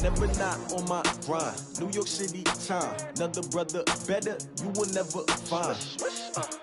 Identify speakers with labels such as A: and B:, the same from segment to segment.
A: never not on my grind. New York City time, another brother better, you will never find.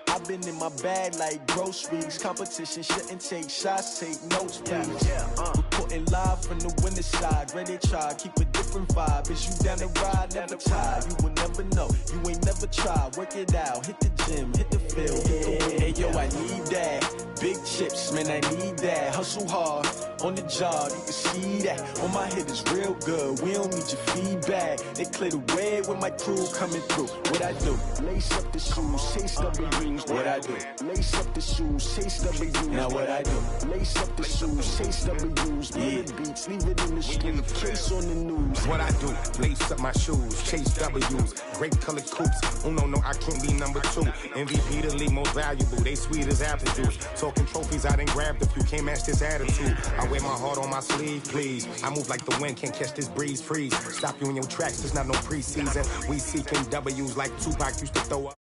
A: I've been in my bag like groceries. Competition shouldn't take shots, take notes, please. Reporting live from the winter side. Ready to try, keep a different vibe. Is you down the ride, never tired. You will never know, you ain't never tried. Work it out, hit the gym, hit the field, hit the wheel. Hey yo, I need that. Big chips, man, I need that. Hustle hard, on the job, you can see that. On my head is real good, we don't need your feedback. They clear the way with my crew coming through. What I do? Lace up the shoes, chase W's. What I do? Lace up the shoes, chase W's. Now what I do? Lace up the shoes, chase W's. Yeah. Beats, leave it in the street, case on the news.
B: What I do? Lace up my shoes, chase W's. Great colored coops. Oh no, I can't be number 2. MVP the league most valuable. They sweet as apple juice. Talking trophies, I done grabbed a few. Can't match this attitude. I wear my heart on my sleeve, please. I move like the wind, can't catch this breeze. Freeze. Stop you in your tracks. There's not no preseason. We seeking W's like Tupac used to throw up.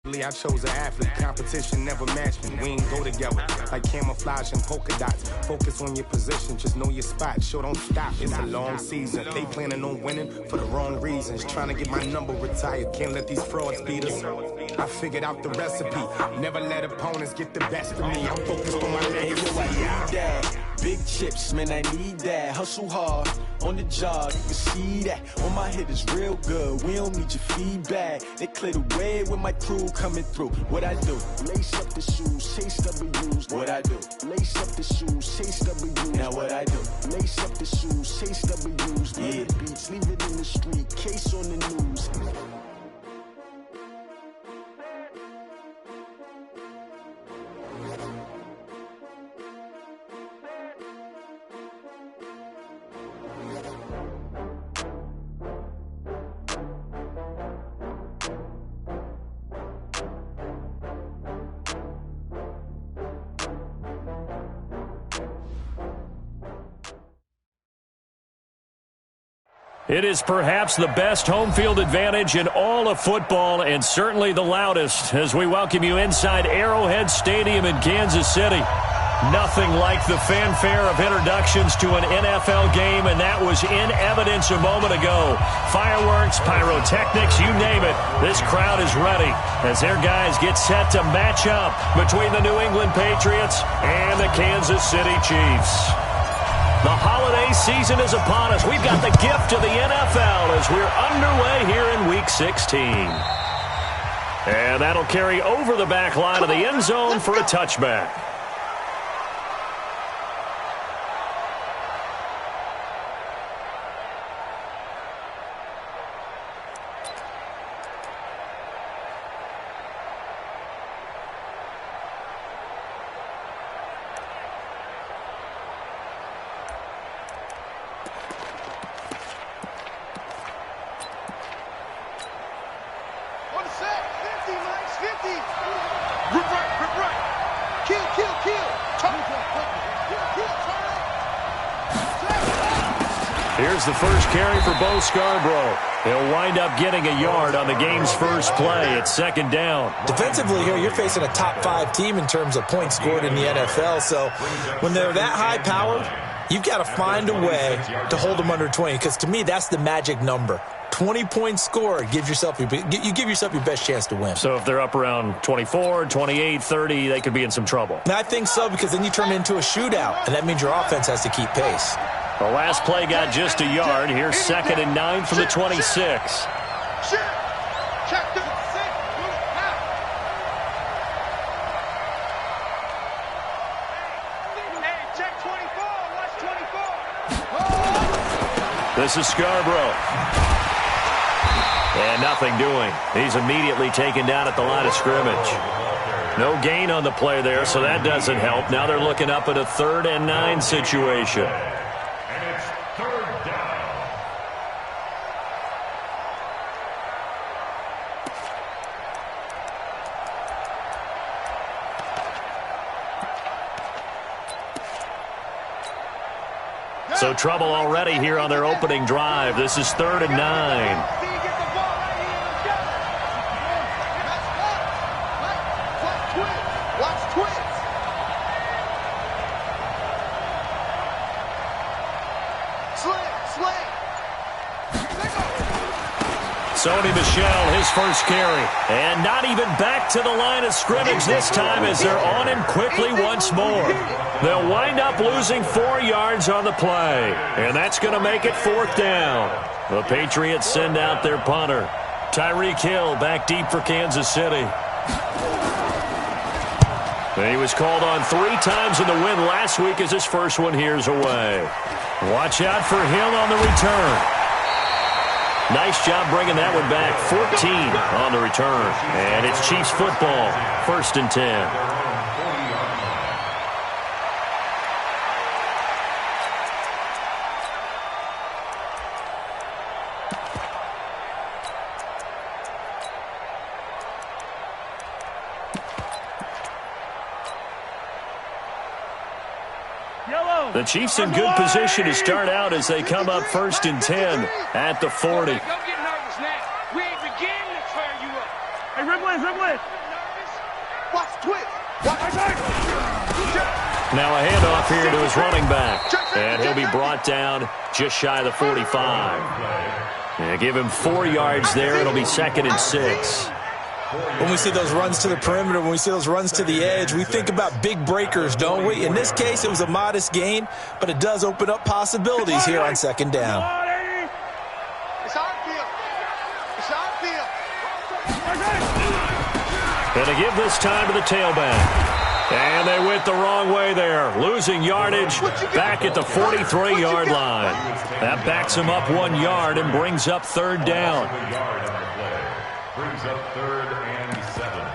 B: I chose an athlete, competition never matched me. We ain't go together like camouflage and polka dots. Focus on your position, just know your spot. Sure, don't stop, it's a long season. They planning on winning for the wrong reasons. Trying to get my number retired, can't let these frauds beat us. I figured out the recipe, never let opponents get the best of me. I'm focused on my legacy.
A: I need that. Big chips, man, I need that. Hustle hard, on the job, you can see that. On my head is real good, we don't need your feedback. They clear the way with my crew coming through. What I do? Lace up the shoes, chase W's. What I do? Lace up the shoes, chase W's. Now what I do? Lace up the shoes, chase W's. Yeah. Beats, leave it in the street, case on the news.
C: It is perhaps the best home field advantage in all of football and certainly the loudest as we welcome you inside Arrowhead Stadium in Kansas City. Nothing like the fanfare of introductions to an NFL game, and that was in evidence a moment ago. Fireworks, pyrotechnics, you name it. This crowd is ready as their guys get set to match up between the New England Patriots and the Kansas City Chiefs. The holiday season is upon us. We've got the gift of the NFL as we're underway here in Week 16. And that'll carry over the back line of the end zone for a touchback. Here's the first carry for Bo Scarborough. He'll wind up getting a yard on the game's first play. It's second down.
D: Defensively here, you're facing a top 5 team in terms of points scored in the NFL. So when they're that high-powered, you've got to find a way to hold them under 20. Because to me, that's the magic number. 20 points scored, you give yourself your best chance to win.
C: So if they're up around 24, 28, 30, they could be in some trouble.
D: And I think so, because then you turn it into a shootout, and that means your offense has to keep pace.
C: The last play got just a yard. Here's 2nd and 9 from the 26. This is Scarborough. And nothing doing. He's immediately taken down at the line of scrimmage. No gain on the play there, so that doesn't help. Now they're looking up at a 3rd and 9 situation.
E: And it's 3rd down.
C: So trouble already here on their opening drive. This is 3rd and 9. Sony Michel, his first carry. And not even back to the line of scrimmage this time as they're on him quickly once more. They'll wind up losing 4 yards on the play. And that's going to make it 4th down. The Patriots send out their punter. Tyreek Hill back deep for Kansas City. He was called on 3 times in the win last week as his first one here's away. Watch out for Hill on the return. Nice job bringing that one back. 14 on the return. And it's Chiefs football. 1st and 10. The Chiefs in good position to start out as they come up 1st and 10 at the 40.
F: Don't get nervous now. We ain't beginning to tear you up. Hey, Ripley. Watch twist.
C: Now a handoff here to his running back. And he'll be brought down just shy of the 45. And give him 4 yards there. It'll be 2nd and 6.
D: When we see those runs to the perimeter, when we see those runs to the edge, we think about big breakers, don't we? In this case, it was a modest gain, but it does open up possibilities here on 2nd down.
F: It's our field. It's our field.
C: Going to give this time to the tailback. And they went the wrong way there, losing yardage back at the 43-yard line. That backs him up 1 yard and brings up 3rd down.
E: Brings up 3rd and 7.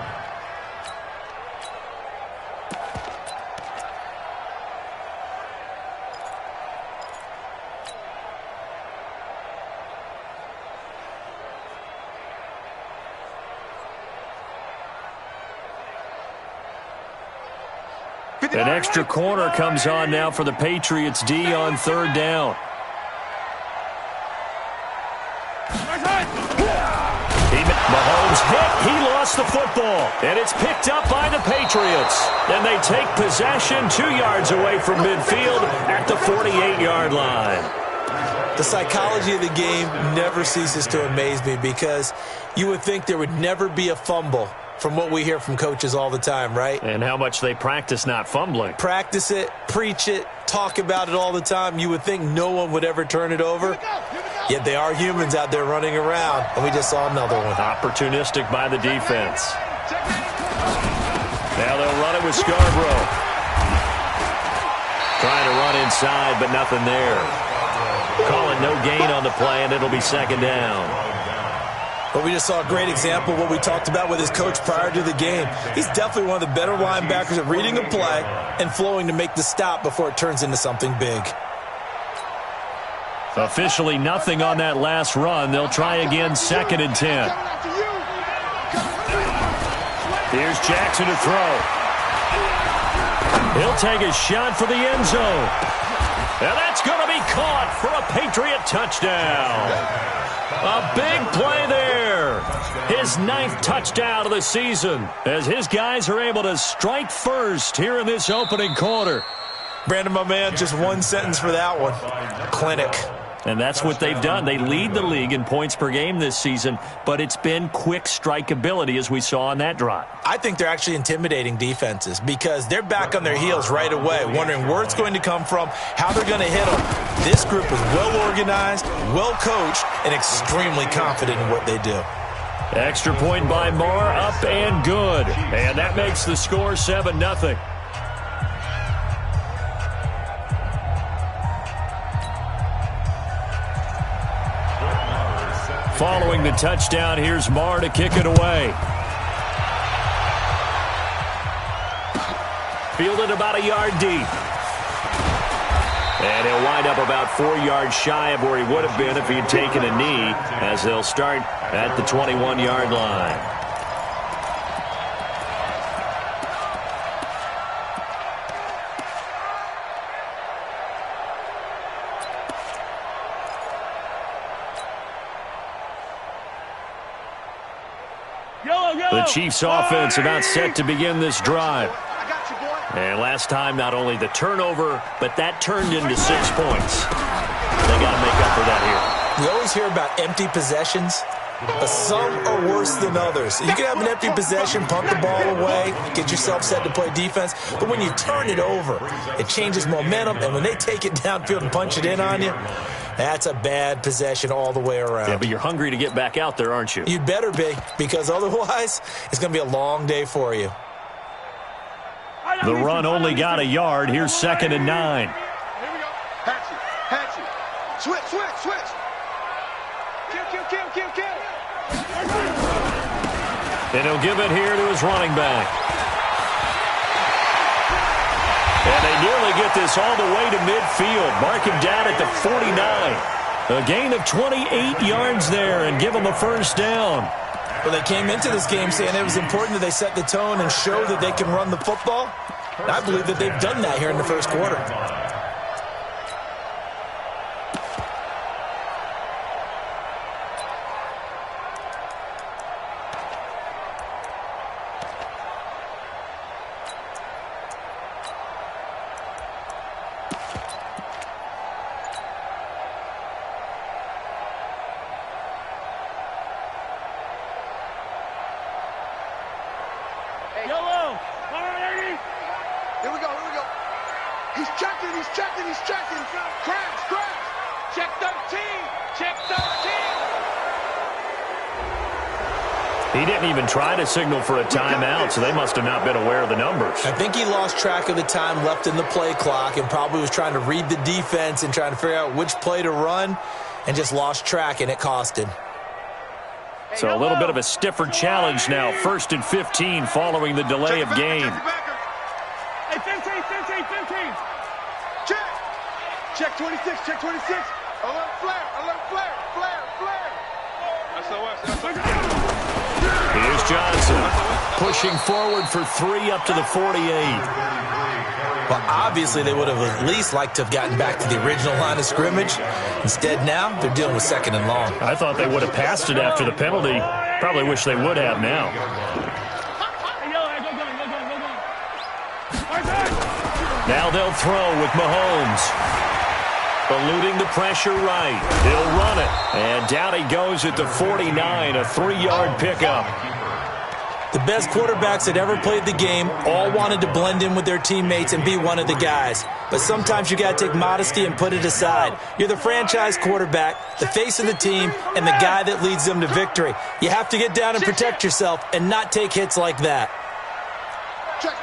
C: An extra corner comes on now for the Patriots D on 3rd down. Mahomes hit. He lost the football. And it's picked up by the Patriots. Then they take possession 2 yards away from midfield at the 48-yard line.
D: The psychology of the game never ceases to amaze me because you would think there would never be a fumble from what we hear from coaches all the time, right?
C: And how much they practice not fumbling.
D: Practice it, preach it, talk about it all the time. You would think no one would ever turn it over. Yet they are humans out there running around, and we just saw another one.
C: Opportunistic by the defense. Now they'll run it with Scarborough. Trying to run inside, but nothing there. Calling no gain on the play, and it'll be 2nd down.
D: But we just saw a great example of what we talked about with his coach prior to the game. He's definitely one of the better linebackers at reading a play and flowing to make the stop before it turns into something big.
C: Officially nothing on that last run. They'll try again 2nd and 10. Here's Jackson to throw. He'll take a shot for the end zone. And that's going to be caught for a Patriot touchdown. A big play there. His 9th touchdown of the season as his guys are able to strike first here in this opening quarter.
D: Brandon, my man, just one sentence for that one. Clinic.
C: And that's what they've done. They lead the league in points per game this season, but it's been quick strike ability as we saw on that drive.
D: I think they're actually intimidating defenses because they're back on their heels right away, wondering where it's going to come from, how they're going to hit them. This group is well organized, well coached, and extremely confident in what they do.
C: Extra point by Marr, up and good. And that makes the score 7-0. Following the touchdown, here's Marr to kick it away. Fielded about a yard deep. And he'll wind up about 4 yards shy of where he would have been if he had taken a knee, as they'll start at the 21-yard line. The Chiefs offense about set to begin this drive. And last time, not only the turnover, but that turned into 6 points. They got to make up for that here.
D: We always hear about empty possessions. But some are worse than others. You can have an empty possession, punt the ball away, get yourself set to play defense. But when you turn it over, it changes momentum. And when they take it downfield and punch it in on you, that's a bad possession all the way around.
C: Yeah, but you're hungry to get back out there, aren't you?
D: You'd better be, because otherwise it's going to be a long day for you.
C: The run only got a yard. Here's 2nd and 9.
F: Here we go. Hatch it. Switch. Kill.
C: And he'll give it here to his running back. And they nearly get this all the way to midfield. Mark him down at the 49. A gain of 28 yards there and give him a first down.
D: Well, they came into this game saying it was important that they set the tone and show that they can run the football. And I believe that they've done that here in the first quarter.
F: He's checking. Crash. Check 13.
C: He didn't even try to signal for a timeout, so they must have not been aware of the numbers.
D: I think he lost track of the time left in the play clock and probably was trying to read the defense and trying to figure out which play to run and just lost track, and it cost him.
C: So a little bit of a stiffer challenge now. 1st and 15 following the delay of game.
F: Hey, 15. Check 26. Alert flare. SOS.
C: Here's Johnson pushing forward for 3 up to the 48.
D: Well, obviously they would have at least liked to have gotten back to the original line of scrimmage. Instead, now they're dealing with 2nd and long.
C: I thought they would have passed it after the penalty. Probably wish they would have now. Now they'll throw with Mahomes. Eluding the pressure right. He'll run it. And down he goes at the 49, a 3-yard pickup.
D: The best quarterbacks that ever played the game all wanted to blend in with their teammates and be one of the guys. But sometimes you got to take modesty and put it aside. You're the franchise quarterback, the face of the team, and the guy that leads them to victory. You have to get down and protect yourself and not take hits like that.
F: Check.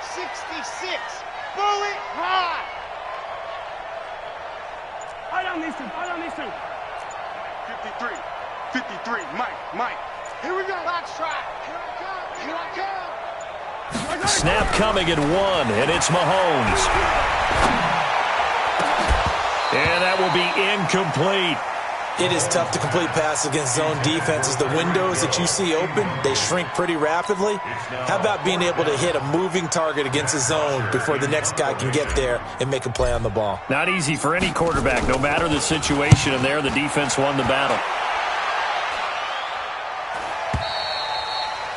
F: 66. Bullet high. I don't need to. 53. Mike. Here we go. Box try. Here I come.
C: Snap coming at 1, and it's Mahomes. And that will be incomplete.
D: It is tough to complete passes against zone defenses. The windows that you see open, they shrink pretty rapidly. How about being able to hit a moving target against a zone before the next guy can get there and make a play on the ball?
C: Not easy for any quarterback, no matter the situation, and there the defense won the battle.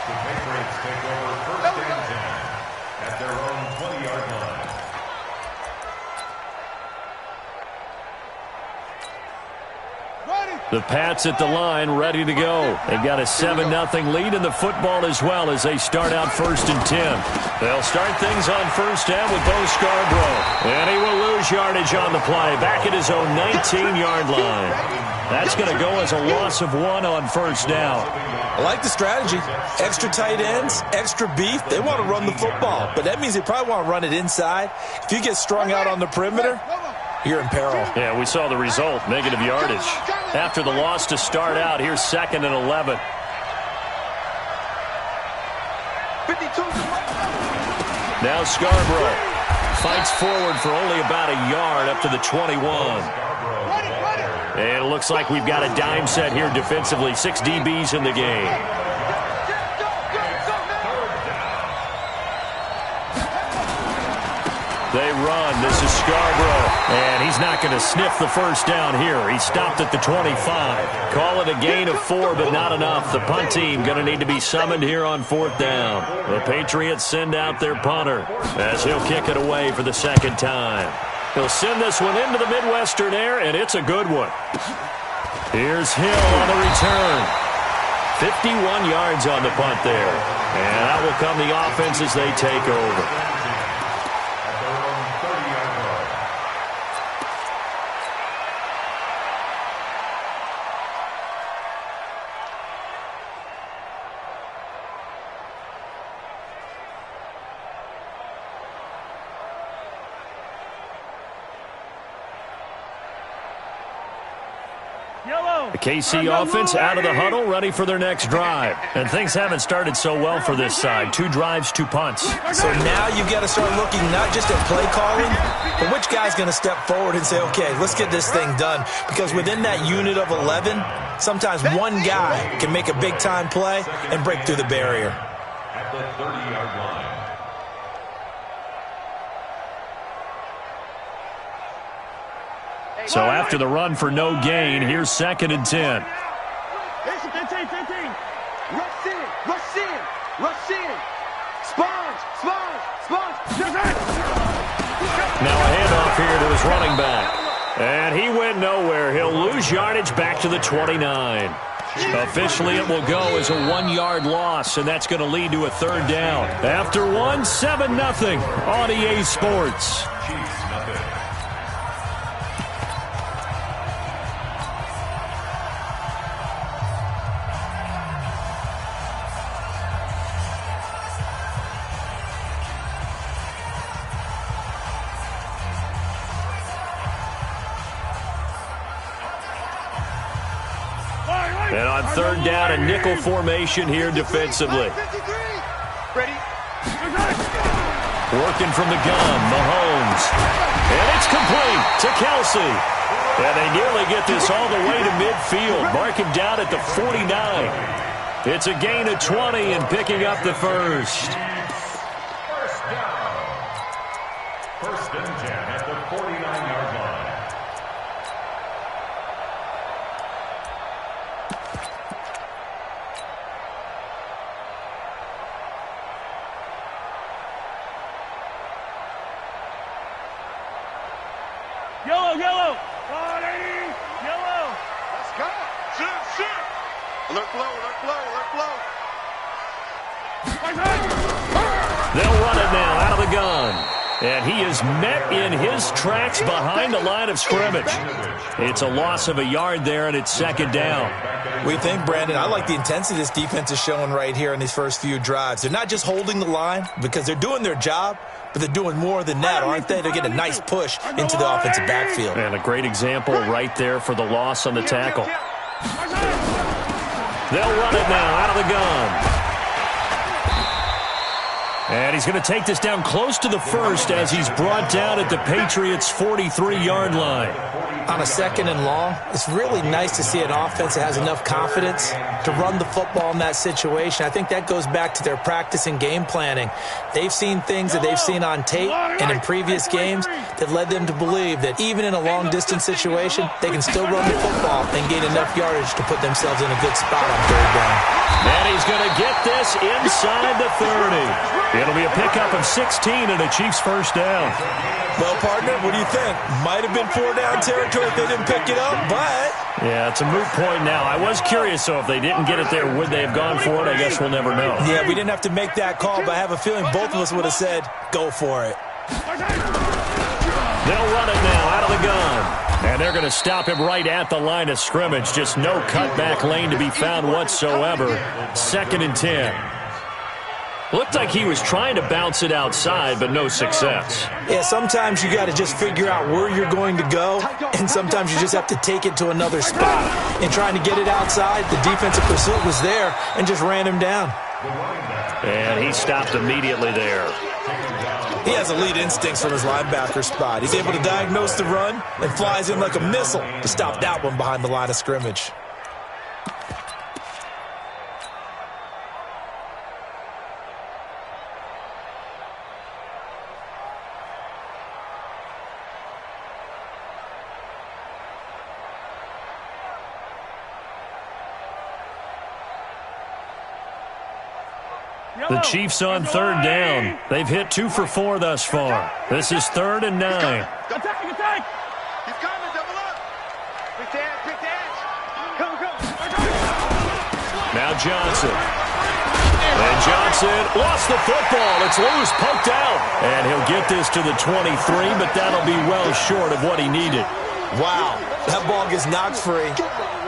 E: The Patriots take over 1st and 10 at their own 20-yard line.
C: The Pats at the line, ready to go. They've got a 7-0 lead in the football as well as they start out 1st and 10. They'll start things on 1st down with Bo Scarborough. And he will lose yardage on the play, back at his own 19-yard line. That's going to go as a loss of 1 on 1st down.
D: I like the strategy. Extra tight ends, extra beef. They want to run the football, but that means they probably want to run it inside. If you get strung out on the perimeter, you're in peril.
C: Yeah, we saw the result, negative yardage. After the loss to start out, here's 2nd and 11.
F: 52.
C: Now Scarborough fights forward for only about a yard up to the 21. And it looks like we've got a dime set here defensively. 6 DBs in the game. They run. This is Scarborough. And he's not going to sniff the first down here. He stopped at the 25. Call it a gain of 4, but not enough. The punt team going to need to be summoned here on 4th down. The Patriots send out their punter as he'll kick it away for the 2nd time. He'll send this one into the Midwestern air, and it's a good one. Here's Hill on the return. 51 yards on the punt there. And that will come the offense as they take over. The KC offense out of the huddle, ready for their next drive. And things haven't started so well for this side. 2 drives, 2 punts.
D: So now you've got to start looking not just at play calling, but which guy's going to step forward and say, okay, let's get this thing done. Because within that unit of 11, sometimes one guy can make a big-time play and break through the barrier.
E: At the 30-yard line.
C: So after the run for no gain, here's 2nd and 10.
F: 15. Rush in, rush in, rush in. Sponge.
C: Now a handoff here to his running back. And he went nowhere. He'll lose yardage back to the 29. Officially, it will go as a 1-yard loss, and that's going to lead to a 3rd down. After 1, 7-0 on EA Sports. And on 3rd down, a nickel formation here defensively.
F: Ready?
C: Working from the gun, Mahomes. And it's complete to Kelsey. And they nearly get this all the way to midfield. Mark him down at the 49. It's a gain of 20 and picking up the first.
E: First down. 1st and 10 at the 49-yard line.
F: Yellow. Yellow. Let's go. Shoot. Alert blow.
C: They'll run it now out of the gun. And he is met in his tracks behind the line of scrimmage. It's a loss of a yard there, and it's 2nd down.
D: We think, Brandon, I like the intensity this defense is showing right here in these first few drives. They're not just holding the line because they're doing their job, but they're doing more than that, aren't they? They're getting a nice push into the offensive backfield.
C: And a great example right there for the loss on the tackle. They'll run it now out of the gun. And he's going to take this down close to the first as he's brought down at the Patriots' 43-yard line.
D: On a 2nd and long, it's really nice to see an offense that has enough confidence to run the football in that situation. I think that goes back to their practice and game planning. They've seen things that they've seen on tape and in previous games that led them to believe that even in a long-distance situation, they can still run the football and gain enough yardage to put themselves in a good spot on 3rd down.
C: And he's going to get this inside the 30. It'll be a pickup of 16 and a Chiefs first down.
D: Well, partner, what do you think? Might have been 4-down territory if they didn't pick it up, but...
C: Yeah, it's a moot point now. I was curious, so if they didn't get it there, would they have gone for it? I guess we'll never know.
D: Yeah, we didn't have to make that call, but I have a feeling both of us would have said, go for it.
C: They'll run it now out of the gun. And they're going to stop him right at the line of scrimmage. Just no cutback lane to be found whatsoever. 2nd and 10. Looked like he was trying to bounce it outside, but no success.
D: Yeah, sometimes you got to just figure out where you're going to go, and sometimes you just have to take it to another spot. In trying to get it outside, the defensive pursuit was there and just ran him down.
C: And he stopped immediately there.
D: He has elite instincts from his linebacker spot. He's able to diagnose the run and flies in like a missile to stop that one behind the line of scrimmage.
C: The Chiefs on 3rd down. They've hit 2 for 4 thus far. This is 3rd and 9.
F: Attack! He's coming, double up. Pick the edge.
C: Now Johnson. And Johnson lost the football. It's loose, poked out. And he'll get this to the 23, but that'll be well short of what he needed.
D: Wow, that ball gets knocked free,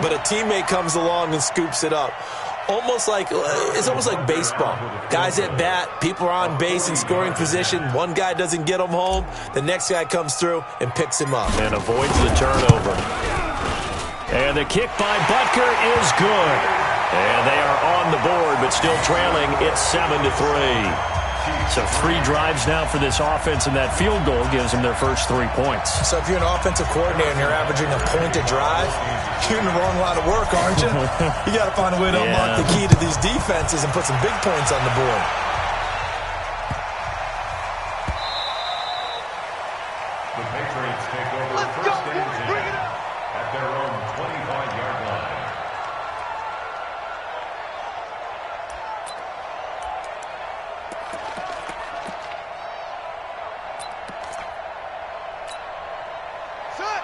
D: but a teammate comes along and scoops it up. It's almost like baseball. Guys at bat, people are on base in scoring position. One guy doesn't get him home. The next guy comes through and picks him up.
C: And avoids the turnover. And the kick by Butker is good. And they are on the board, but still trailing. It's 7-3. So 3 drives now for this offense, and that field goal gives them their first 3 points.
D: So if you're an offensive coordinator and you're averaging a point a drive, you're in the wrong line of work, aren't you? You got to find a way to unlock the key to these defenses and put some big points on the board.
E: The Patriots take over first and 10 at their own 25-yard line.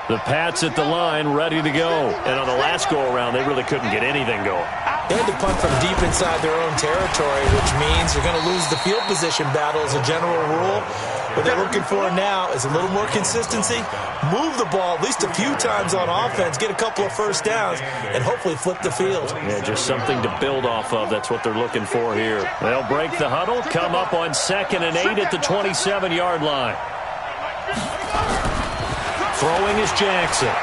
C: The Pats at the line, ready to go. And on the last go-around, they really couldn't get anything going.
D: They had to punt from deep inside their own territory, which means you're going to lose the field position battle as a general rule. What they're looking for now is a little more consistency, move the ball at least a few times on offense, get a couple of first downs, and hopefully flip the field.
C: Yeah, just something to build off of. That's what they're looking for here. They'll break the huddle, come up on 2nd and 8 at the 27-yard line. Throwing is Jackson.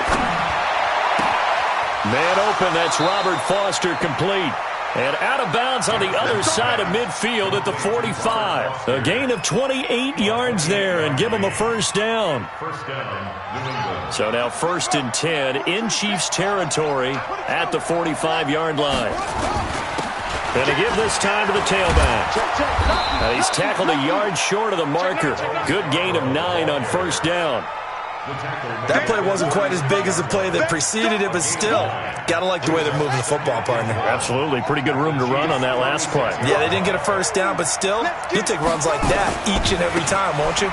C: Man open, that's Robert Foster, complete. And out of bounds on the other side of midfield at the 45. A gain of 28 yards there and give them a first down. So now 1st and 10 in Chiefs territory at the 45-yard line. And to give this time to the tailback. Now he's tackled a yard short of the marker. Good gain of 9 on first down.
D: That play wasn't quite as big as the play that preceded it, but still, got to like the way they're moving the football, partner.
C: Absolutely. Pretty good room to run on that last play.
D: Yeah, they didn't get a first down, but still, you'll take runs like that each and every time, won't you?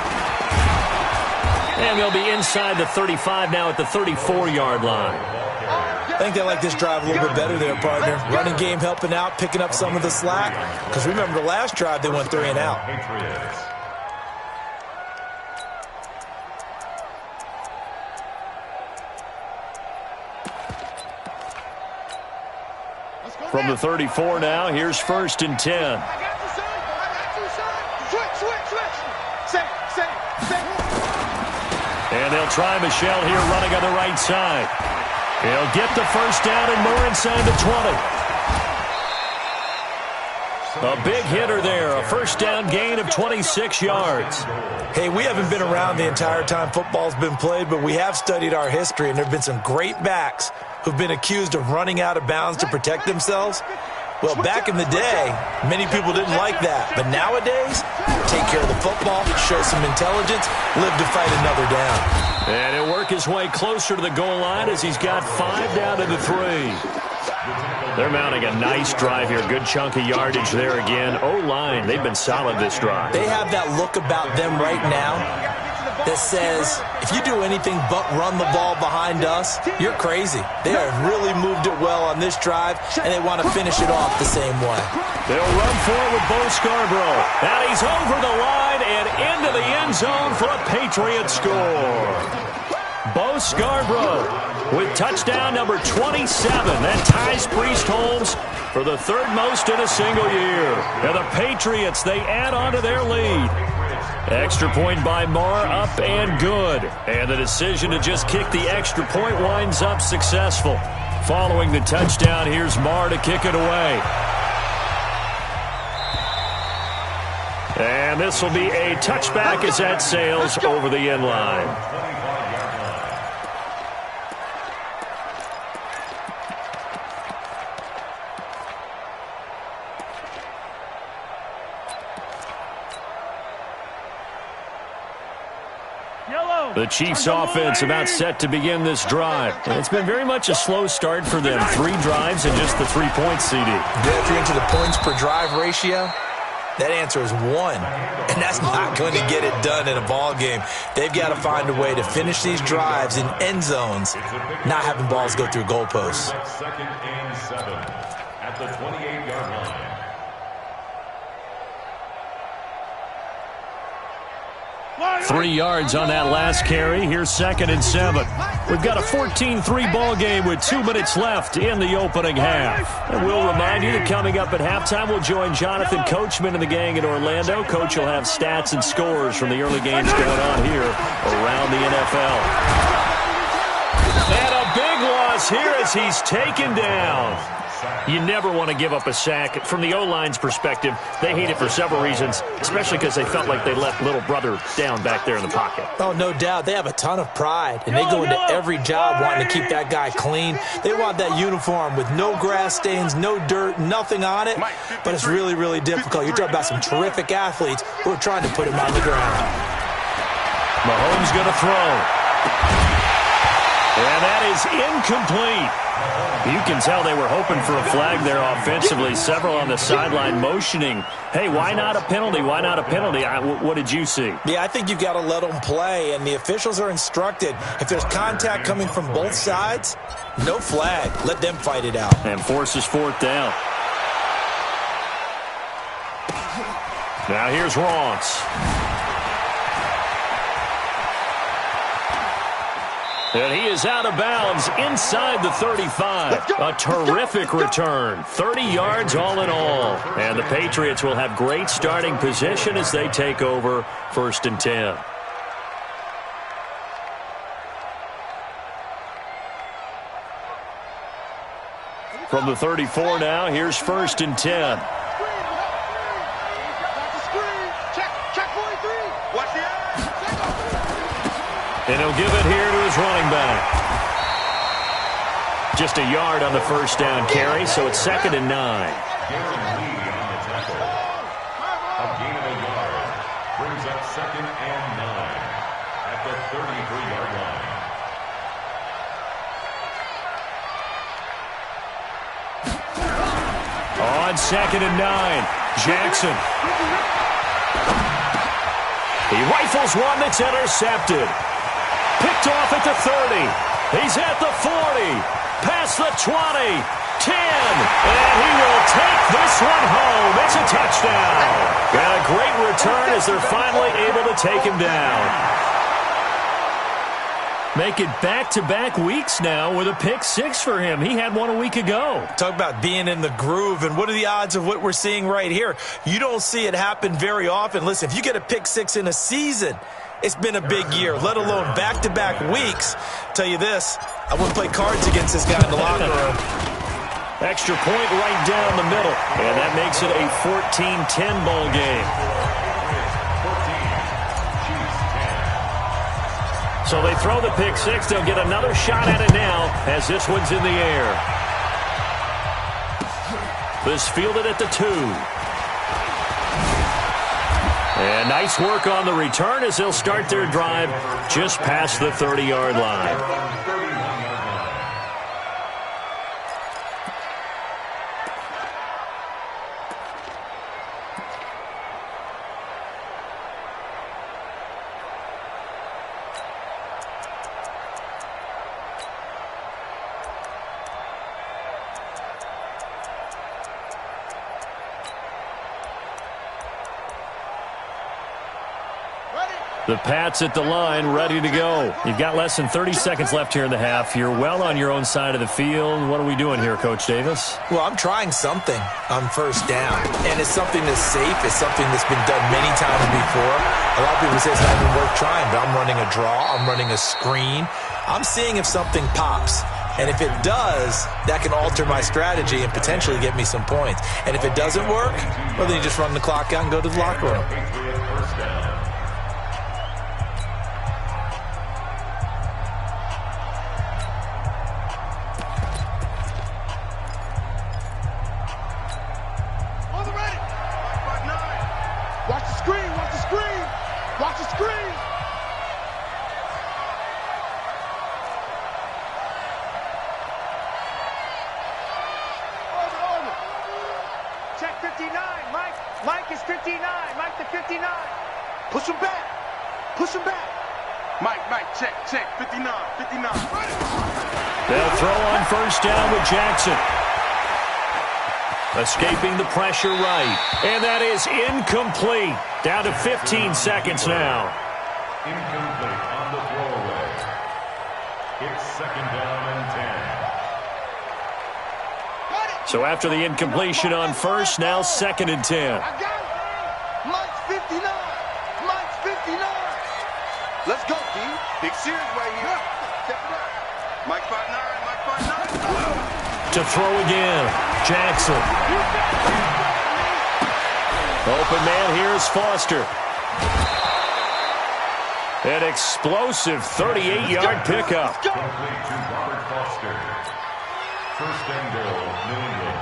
C: And they'll be inside the 35 now at the 34-yard line.
D: I think they like this drive a little bit better there, partner. Running game helping out, picking up some of the slack. Because remember, the last drive, they went 3 and out.
C: From the 34 now, here's 1st and 10. And they'll try Michelle here running on the right side. He'll get the first down and more inside the 20. A big hitter there, a first down gain of 26 yards.
D: Hey, we haven't been around the entire time football's been played, but we have studied our history, and there have been some great backs who've been accused of running out of bounds to protect themselves. Well, back in the day, many people didn't like that. But nowadays, take care of the football, show some intelligence, live to fight another down.
C: And he'll work his way closer to the goal line as he's got 5 down to the 3. They're mounting a nice drive here. Good chunk of yardage there again. O-line, they've been solid this drive.
D: They have that look about them right now that says, if you do anything but run the ball behind us, you're crazy. They have really moved it well on this drive, and they want to finish it off the same way.
C: They'll run forward with Bo Scarborough. And he's over the line and into the end zone for a Patriot score. Bo Scarborough with touchdown number 27. That ties Priest Holmes for the 3rd most in a single year. And the Patriots, they add on to their lead. Extra point by Marr, up and good. And the decision to just kick the extra point winds up successful. Following the touchdown, here's Marr to kick it away. And this will be a touchback as that sails over the end line. The Chiefs offense about set to begin this drive. And it's been very much a slow start for them. 3 drives and just the 3 points, CD.
D: Yeah, if you're into the points per drive ratio, that answer is 1. And that's not going to get it done in a ball game. They've got to find a way to finish these drives in end zones, not having balls go through goalposts.
E: 2nd and 7 at the 28-yard line.
C: 3 yards on that last carry. Here's 2nd and 7. We've got a 14-3 ball game with 2 minutes left in the opening half. And we'll remind you that coming up at halftime, we'll join Jonathan Coachman and the gang in Orlando. Coach will have stats and scores from the early games going on here around the NFL. And a big loss here as he's taken down. You never want to give up a sack. From the O-line's perspective, they hate it for several reasons, especially because they felt like they let little brother down back there in the pocket.
D: Oh, no doubt. They have a ton of pride, and they go into every job wanting to keep that guy clean. They want that uniform with no grass stains, no dirt, nothing on it, but it's really, really difficult. You're talking about some terrific athletes who are trying to put him on the ground.
C: Mahomes going to throw. And that is incomplete. You can tell they were hoping for a flag there offensively. Several on the sideline motioning, hey, why not a penalty? Why not a penalty? What did you see?
D: Yeah, I think you've got to let them play, and the officials are instructed. If there's contact coming from both sides, no flag. Let them fight it out.
C: And forces 4th down. Now here's Ross. And he is out of bounds inside the 35. A terrific return. 30 yards all in all. And the Patriots will have great starting position as they take over 1st and 10. From the 34 now, here's 1st and 10. And he'll give it here to his running back. Just a yard on the 1st down carry, so it's 2nd and 9.
E: A gain of a yard brings up 2nd and 9 at the 33-yard line.
C: On 2nd and 9, Jackson. He rifles one that's intercepted. Picked off at the 30. He's at the 40. Past the 20. 10. And he will take this one home. It's a touchdown. And a great return as they're finally able to take him down. Make it back-to-back weeks now with a pick 6 for him. He had one a week ago.
D: Talk about being in the groove, and what are the odds of what we're seeing right here? You don't see it happen very often. Listen, if you get a pick 6 in a season, it's been a big year, let alone back-to-back weeks. Tell you this, I wouldn't play cards against this guy in the locker room.
C: Extra point right down the middle, and that makes it a 14-10 ball game. So they throw the pick 6. They'll get another shot at it now as this one's in the air. This fielded at the 2. And nice work on the return as they'll start their drive just past the 30-yard line. The Pats at the line, ready to go. You've got less than 30 seconds left here in the half. You're well on your own side of the field. What are we doing here, Coach Davis?
D: Well, I'm trying something on 1st down, and it's something that's safe. It's something that's been done many times before. A lot of people say it's not even worth trying, but I'm running a draw. I'm running a screen. I'm seeing if something pops. And if it does, that can alter my strategy and potentially get me some points. And if it doesn't work, well, then you just run the clock out and go to the locker room.
F: Mike is 59. Mike to 59. Push him back. Push him back. Mike, check. 59.
C: They'll throw on 1st down with Jackson. Escaping the pressure right. And that is incomplete. Down to 15 seconds now.
E: Incomplete on the throwaway. It's second down and 10.
C: So after the incompletion on first, now second and 10.
F: I got it. Mike's 59. Mike's 59. Let's go, D. Big series right here. Step it up. Mike 5'9". Mike 5'9".
C: To throw again. Jackson. Open man here is Foster. An explosive 38-yard pickup.
E: Complete to Robert Foster. First and goal, New England.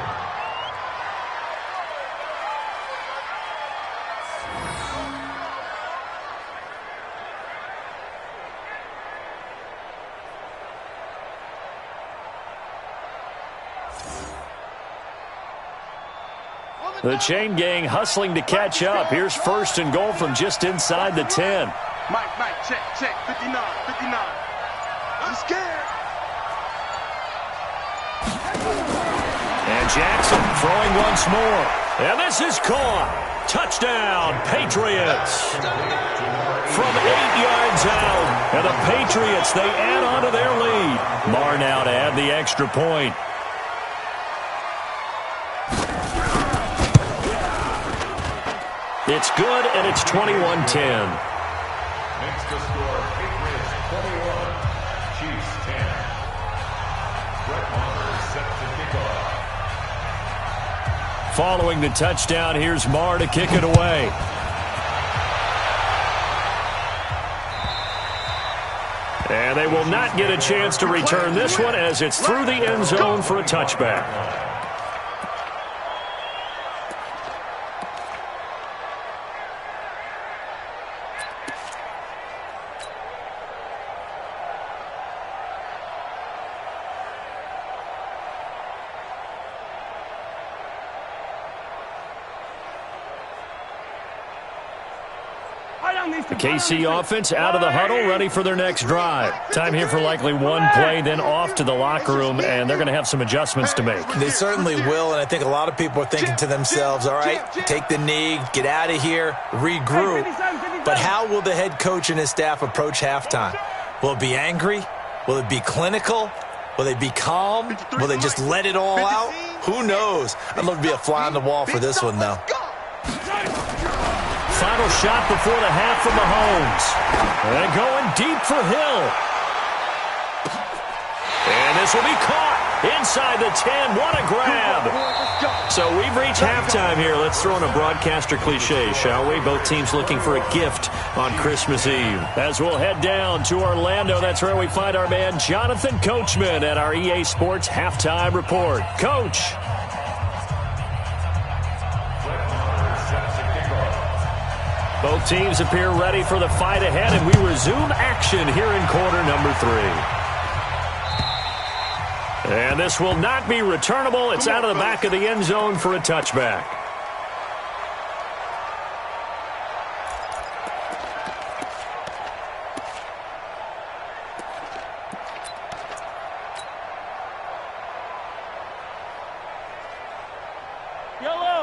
C: The chain gang hustling to catch up. Here's first and goal from just inside the 10.
F: Mike, check. 59. I'm scared.
C: And Jackson throwing once more. And this is caught. Touchdown, Patriots. From 8 yards out. And the Patriots, they add on to their lead. Marr now to add the extra point. It's good, and it's 21-10.
E: Makes the score Patriots 21, Chiefs 10. Brett Maher set to kick off.
C: Following the touchdown, here's Marr to kick it away. And they will not get a chance to return this one as it's through the end zone for a touchback. The KC offense out of the huddle, ready for their next drive. Time here for likely one play, then off to the locker room, and they're going to have some adjustments to make.
D: They certainly will, and I think a lot of people are thinking to themselves, all right, take the knee, get out of here, regroup. But how will the head coach and his staff approach halftime? Will it be angry? Will it be clinical? Will they be calm? Will they just let it all out? Who knows? I'd love to be a fly on the wall for this one, though.
C: Final shot before the half from Mahomes. And going deep for Hill. And this will be caught inside the 10. What a grab. So we've reached halftime here. Let's throw in a broadcaster cliche, shall we? Both teams looking for a gift on Christmas Eve. As we'll head down to Orlando, that's where we find our man Jonathan Coachman at our EA Sports Halftime Report. Coach. Both teams appear ready for the fight ahead, and we resume action here in quarter number 3. And this will not be returnable. It's out of the back of the end zone for a touchback.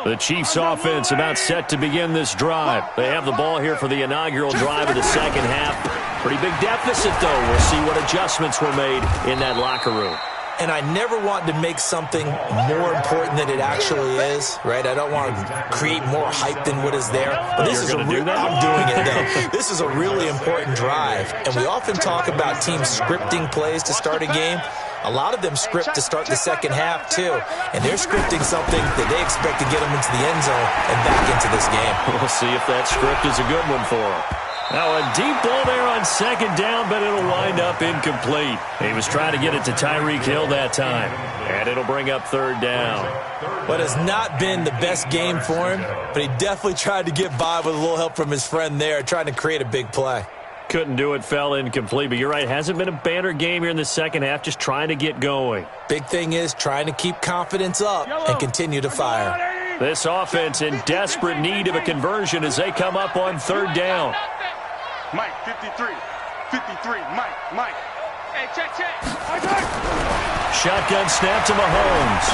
C: The Chiefs offense about set to begin this drive. They have the ball here for the inaugural drive of the second half. Pretty big deficit, though. We'll see what adjustments were made in that locker room.
D: And I never want to make something more important than it actually is, right? I don't want to create more hype than what is there. But this is I'm doing it, though. This is a really important drive. And we often talk about teams scripting plays to start a game. A lot of them script to start the second half, too. And they're scripting something that they expect to get them into the end zone and back into this game.
C: We'll see if that script is a good one for them. Now a deep ball there on second down, but it'll wind up incomplete. He was trying to get it to Tyreek Hill that time. And it'll bring up third down.
D: What has not been the best game for him, but he definitely tried to get by with a little help from his friend there, trying to create a big play.
C: Couldn't do it, fell incomplete. But you're right, hasn't been a banner game here in the second half, just trying to get going.
D: Big thing is trying to keep confidence up and continue to fire.
C: This offense in desperate need of a conversion as they come up on third down.
F: Mike, 53. Mike. Hey, check.
C: Shotgun snap to Mahomes.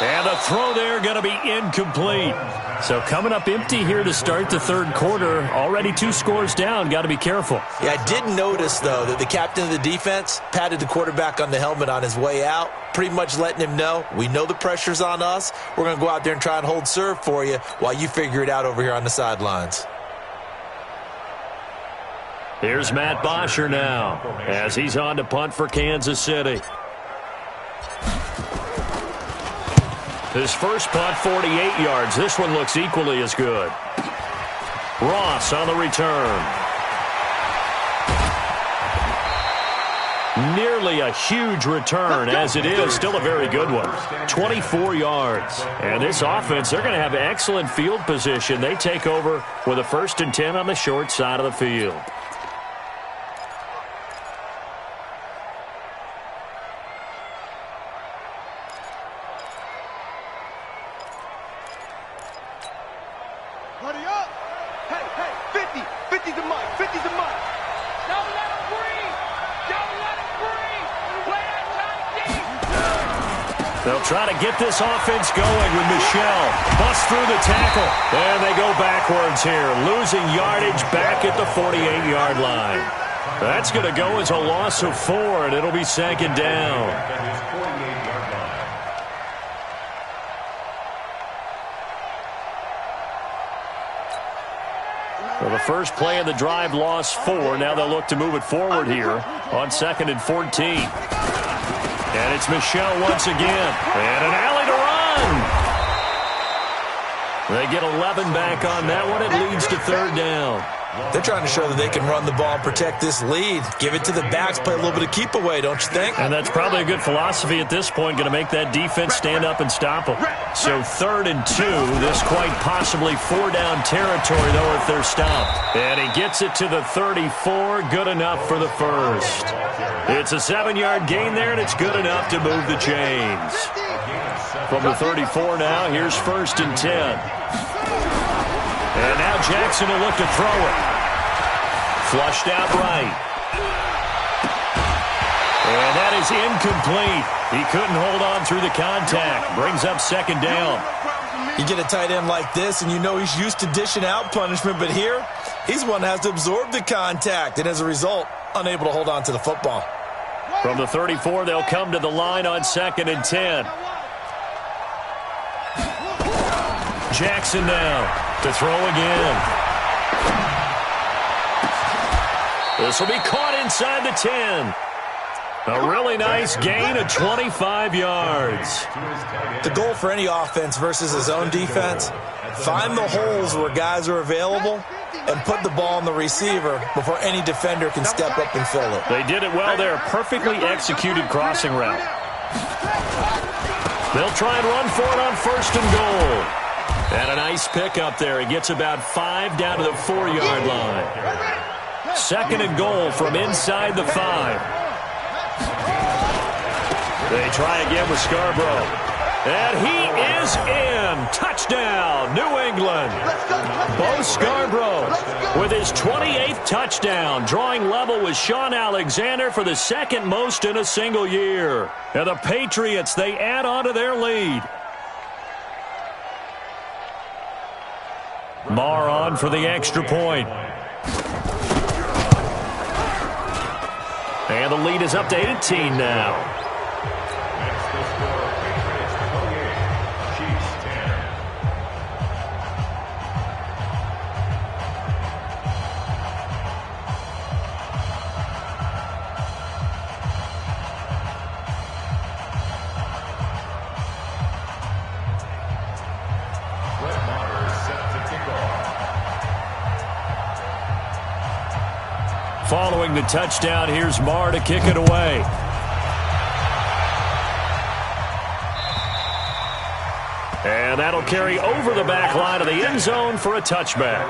C: And the throw there going to be incomplete. So coming up empty here to start the third quarter. Already 2 scores down. Got to be careful.
D: Yeah, I did notice, though, that the captain of the defense patted the quarterback on the helmet on his way out, pretty much letting him know, we know the pressure's on us. We're going to go out there and try and hold serve for you while you figure it out over here on the sidelines.
C: Here's Matt Bosher now as he's on to punt for Kansas City. His first punt, 48 yards. This one looks equally as good. Ross on the return. Nearly a huge return, as it is. Still a very good one. 24 yards. And this offense, they're going to have excellent field position. They take over with a 1st and 10 on the short side of the field. They'll try to get this offense going with Michel. Bust through the tackle. And they go backwards here. Losing yardage back at the 48-yard line. That's going to go as a loss of 4, and it'll be 2nd down. Well, the first play of the drive lost 4. Now they'll look to move it forward here on 2nd and 14. And it's Michel once again. And an alley to run. They get 11 back on that one. It leads to 3rd down.
D: They're trying to show that they can run the ball and protect this lead. Give it to the backs, play a little bit of keep away, don't you think?
C: And that's probably a good philosophy at this point, going to make that defense stand up and stop them. So 3rd and 2, this quite possibly 4-down territory, though, if they're stopped. And he gets it to the 34, good enough for the first. It's a 7-yard gain there, and it's good enough to move the chains. From the 34 now, here's 1st and 10. And now Jackson will look to throw it. Flushed out right. And that is incomplete. He couldn't hold on through the contact. Brings up 2nd down.
D: You get a tight end like this, and you know he's used to dishing out punishment, but here, he's one that has to absorb the contact, and as a result, unable to hold on to the football.
C: From the 34, they'll come to the line on 2nd and 10. Jackson now to throw again. This will be caught inside the 10. A really nice gain of 25 yards.
D: The goal for any offense versus his own defense, find the holes where guys are available and put the ball on the receiver before any defender can step up and fill it.
C: They did it well there. Perfectly executed crossing route. They'll try and run for it on 1st and goal. And a nice pickup there. He gets about 5 down to the 4-yard line. 2nd and goal from inside the 5. They try again with Scarborough. And he is in. Touchdown, New England. Bo Scarborough with his 28th touchdown, drawing level with Sean Alexander for the 2nd most in a single year. And the Patriots, they add on to their lead. Marr on for the extra point. And the lead is up to 18 now. Following the touchdown, here's Marr to kick it away. And that'll carry over the back line of the end zone for a touchback.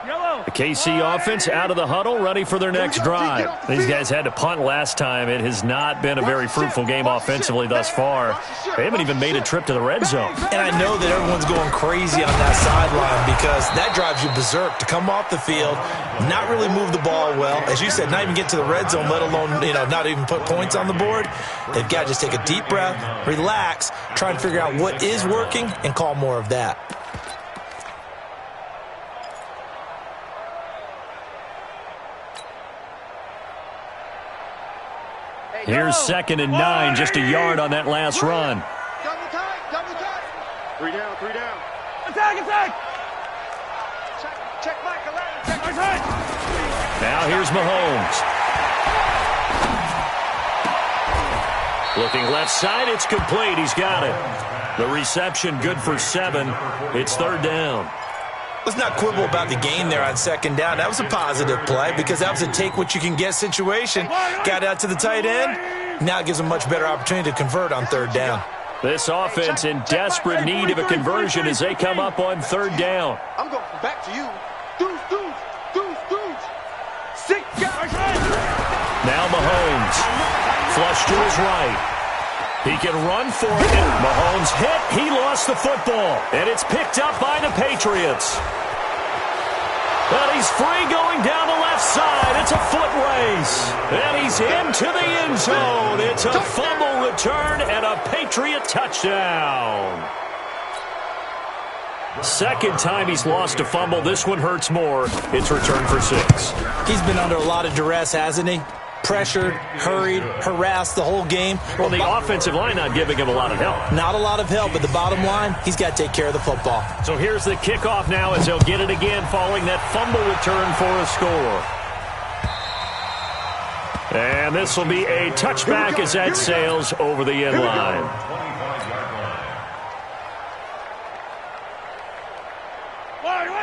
C: The KC offense out of the huddle, ready for their next drive. These guys had to punt last time. It has not been a very fruitful game offensively thus far. They haven't even made a trip to the red zone.
D: And I know that everyone's going crazy on that sideline because that drives you berserk to come off the field, not really move the ball well. As you said, not even get to the red zone, let alone, not even put points on the board. They've got to just take a deep breath, relax, try and figure out what is working, and call more of that.
C: Here's 2nd and 9, just a yard on that last run.
F: Double tight. 3 down.
G: Attack!
F: Check Michael, check.
C: Now here's Mahomes. Looking left side, it's complete. He's got it. The reception good for 7. It's 3rd down.
D: Let's not quibble about the gain there on 2nd down. That was a positive play because that was a take-what-you-can-get situation. Got out to the tight end. Now it gives them much better opportunity to convert on 3rd down.
C: This offense in desperate need of a conversion as they come up on 3rd down.
F: I'm going back to you. Deuce. 6 guys.
C: Now Mahomes. Flush to his right. He can run for it. Mahomes hit. He lost the football. And it's picked up by the Patriots. But he's free going down the left side. It's a foot race. And he's into the end zone. It's a fumble return and a Patriot touchdown. Second time he's lost a fumble. This one hurts more. It's returned for 6.
D: He's been under a lot of duress, hasn't he? Pressured, hurried, harassed the whole game.
C: Well, the offensive line not giving him a lot of help.
D: Not a lot of help, but the bottom line, he's got to take care of the football.
C: So here's the kickoff now as he'll get it again following that fumble return for a score. And this will be a touchback as that sails over the end line.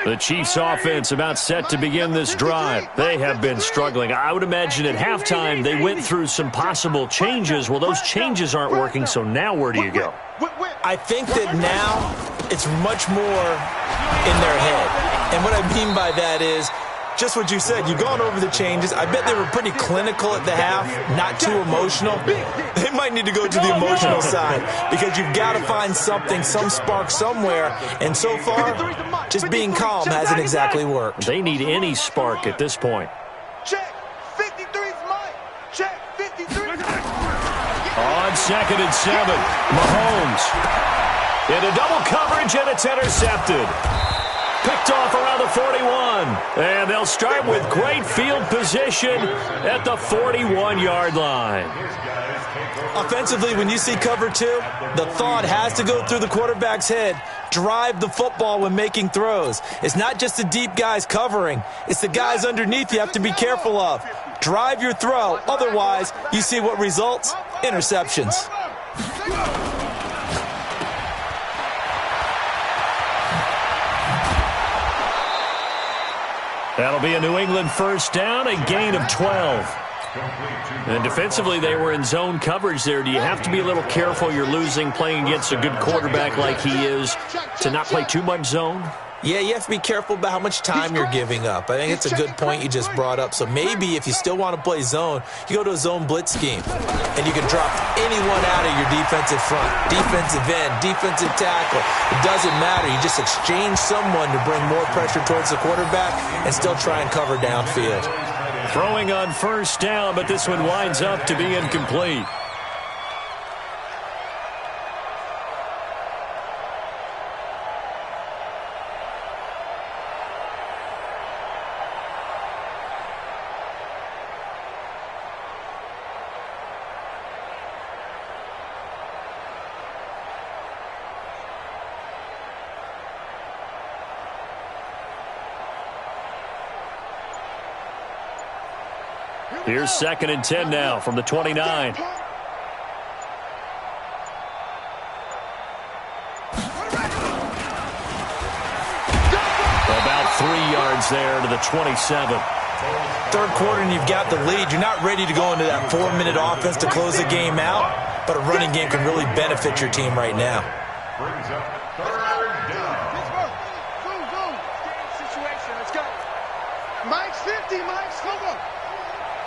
C: The Chiefs offense about set to begin this drive. They have been struggling. I would imagine at halftime they went through some possible changes. Well, those changes aren't working, so now where do you go?
D: I think that now it's much more in their head. And what I mean by that is just what you said. You've gone over the changes. I bet they were pretty clinical at the half, not too emotional. They might need to go to the emotional side because you've got to find something, some spark somewhere. And so far, just being calm hasn't exactly worked.
C: They need any spark at this point.
F: Check. 53's Mike. Check. 53.
C: On 2nd and 7, Mahomes into double coverage, and it's intercepted. Picked off around the 41. And they'll start with great field position at the 41-yard line.
D: Offensively, when you see cover 2, the thought has to go through the quarterback's head. Drive the football when making throws. It's not just the deep guys covering. It's the guys underneath you have to be careful of. Drive your throw. Otherwise, you see what results? Interceptions.
C: That'll be a New England first down, a gain of 12. And defensively, they were in zone coverage there. Do you have to be a little careful? You're losing playing against a good quarterback like he is to not play too much zone?
D: Yeah, you have to be careful about how much time you're giving up. I think it's a good point you just brought up. So maybe if you still want to play zone, you go to a zone blitz scheme. And you can drop anyone out of your defensive front, defensive end, defensive tackle. It doesn't matter. You just exchange someone to bring more pressure towards the quarterback and still try and cover downfield.
C: Throwing on first down, but this one winds up to be incomplete. Here's 2nd and 10 now from the 29. About 3 yards there to the 27.
D: Third quarter and you've got the lead. You're not ready to go into that 4-minute offense to close the game out, but a running game can really benefit your team right now.
E: Brings up 3rd down.
F: 50, Mike. Go.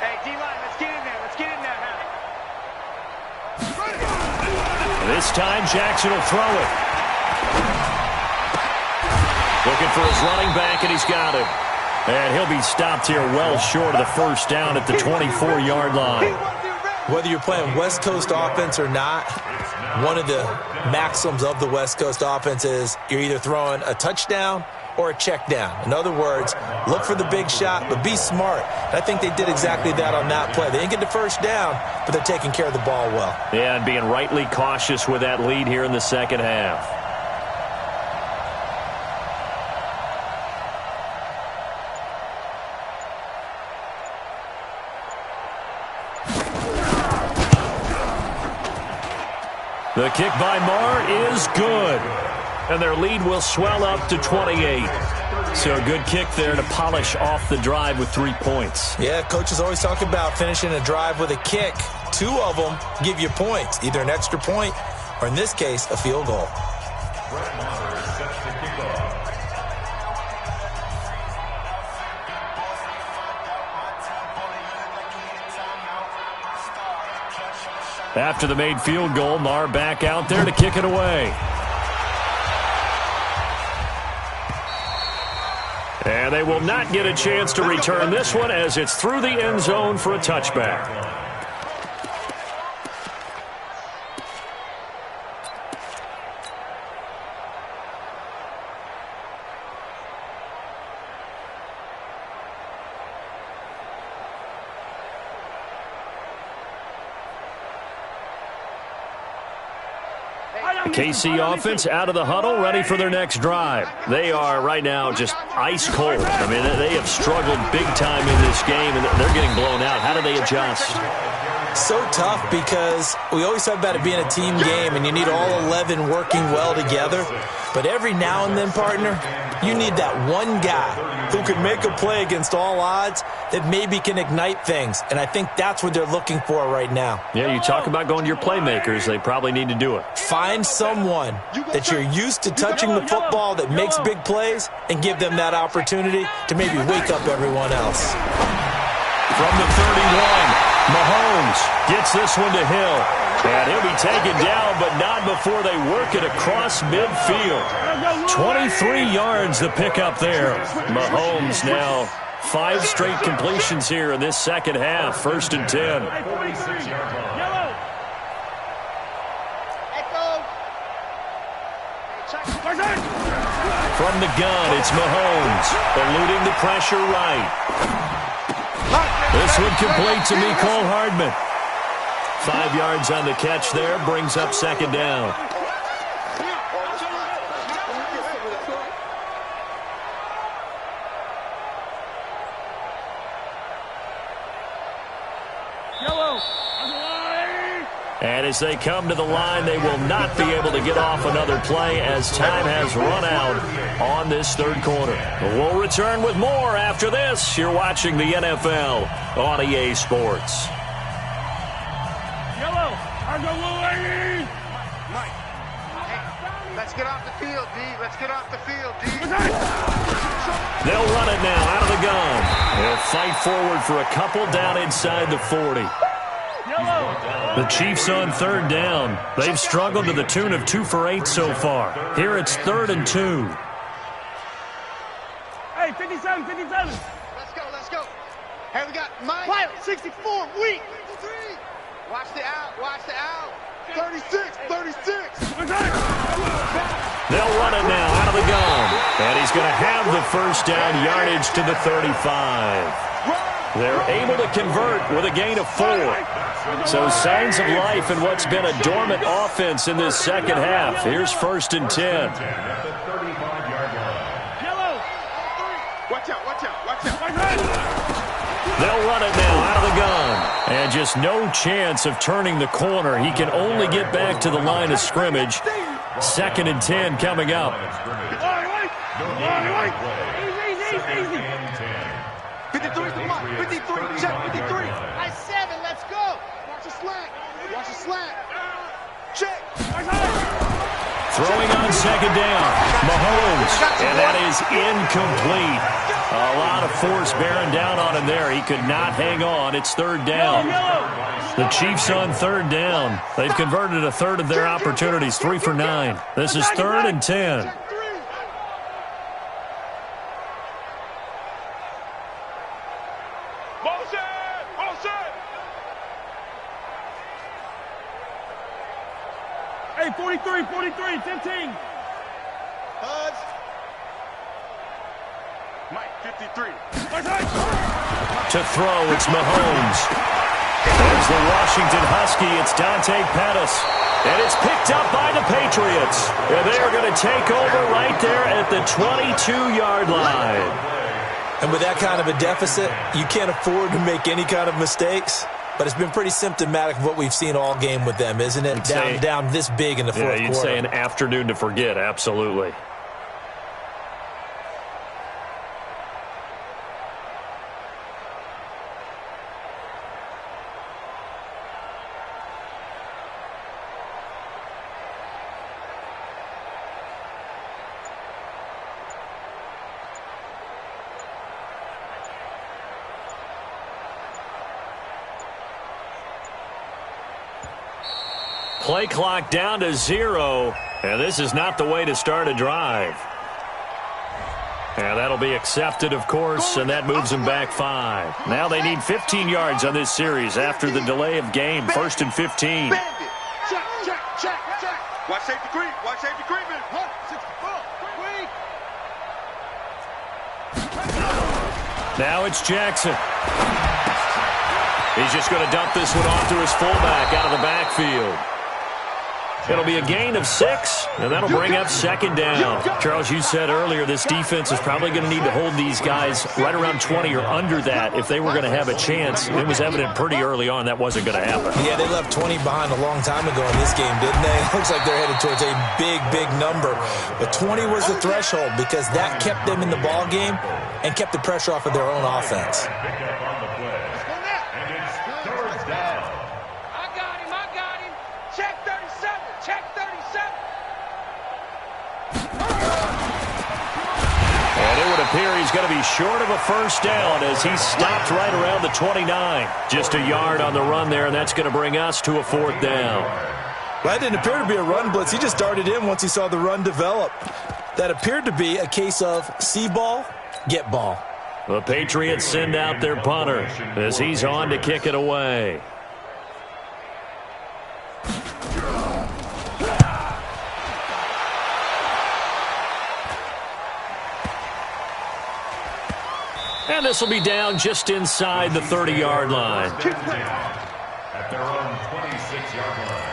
G: Hey, D-line, let's get in there. Let's get in there, Hal.
C: This time, Jackson will throw it. Looking for his running back, and he's got him. And he'll be stopped here well short of the first down at the 24-yard line.
D: Whether you're playing West Coast offense or not, one of the maxims of the West Coast offense is you're either throwing a touchdown or a check down. In other words, look for the big shot, but be smart. And I think they did exactly that on that play. They didn't get the first down, but they're taking care of the ball well.
C: Yeah, and being rightly cautious with that lead here in the second half. The kick by Marr is good. And their lead will swell up to 28. So a good kick there to polish off the drive with 3 points.
D: Yeah, coaches always talk about finishing a drive with a kick. 2 of them give you points, either an extra point or, in this case, a field goal.
C: After the made field goal, Marr back out there to kick it away. And they will not get a chance to return this one as it's through the end zone for a touchback. The KC offense out of the huddle, ready for their next drive. They are right now just ice cold. I mean, they have struggled big time in this game, and they're getting blown out. How do they adjust?
D: So tough because we always talk about it being a team game, and you need all 11 working well together. But every now and then, partner, you need that one guy who can make a play against all odds that maybe can ignite things. And I think that's what they're looking for right now.
C: Yeah, you talk about going to your playmakers. They probably need to do it.
D: Find someone that you're used to touching the football that makes big plays and give them that opportunity to maybe wake up everyone else.
C: From the 31, Mahomes gets this one to Hill. And he'll be taken down, but not before they work it across midfield. 23 yards the pickup there. Mahomes now 5 straight completions here in this second half. 1st and 10. From the gun, it's Mahomes, eluding the pressure right. This one complete to Mecole Hardman. 5 yards on the catch there, brings up 2nd down. And as they come to the line, they will not be able to get off another play as time has run out on this 3rd quarter. We'll return with more after this. You're watching the NFL on EA Sports.
F: Let's get off the field, D. Let's get off the field, D.
C: They'll run it now out of the gun. They'll fight forward for a couple down inside the 40. The Chiefs on 3rd down. They've struggled to the tune of 2 for 8 so far. Here it's 3rd and 2.
G: Hey, 57, 57.
F: Let's go. Hey, we got Mike.
G: Pilot, 64, weak.
F: 53. Watch the out. 36.
C: They'll run it now out of the gun. And he's going to have the 1st down, yardage to the 35. They're able to convert with a gain of 4. So signs of life in what's been a dormant offense in this second half. Here's 1st and 10.
F: Watch out.
C: They'll run it now out of the gun. And just no chance of turning the corner. He can only get back to the line of scrimmage. 2nd and 10 coming up.
G: Easy.
F: 53's the mark. 53. Check 53.
G: Nice 7. Let's go.
F: Watch the slant. Check.
C: Throwing on second down. Mahomes. And that is incomplete. A lot of force bearing down on him there. He could not hang on. It's third down. The Chiefs on third down. They've converted a third of their opportunities, 3 for 9. This is 3rd and 10.
H: Hey, 43, 10-team.
F: Buzz. Mike, 53.
C: To throw, it's Mahomes. There's the Washington Husky. It's Dante Pettis. And it's picked up by the Patriots. And they are going to take over right there at the 22-yard line.
D: And with that kind of a deficit, you can't afford to make any kind of mistakes. But it's been pretty symptomatic of what we've seen all game with them, isn't it? Down this big in the fourth quarter.
C: Yeah, you'd say an afternoon to forget, absolutely. Play clock down to 0, and this is not the way to start a drive. And that'll be accepted, of course, and that moves them back 5. Now they need 15 yards on this series after the delay of game. 1st and 15.
F: Check. Watch safety creep. Watch safety creeping. 64.
C: Now it's Jackson. He's just going to dump this one off to his fullback out of the backfield. It'll be a gain of 6, and that'll bring up 2nd down. Charles, you said earlier this defense is probably going to need to hold these guys right around 20 or under that if they were going to have a chance. It was evident pretty early on that wasn't going to happen.
D: Yeah, they left 20 behind a long time ago in this game, didn't they? It looks like they're headed towards a big number. But 20 was the threshold because that kept them in the ball game and kept the pressure off of their own offense.
C: Here he's going to be short of a first down as he stopped right around the 29. Just a yard on the run there, and that's going to bring us to a 4th down.
D: That didn't appear to be a run blitz. He just darted in once he saw the run develop. That appeared to be a case of see ball, get ball.
C: The Patriots send out their punter as he's on to kick it away. And this will be down just inside the 30-yard line.
E: At their own 26-yard line.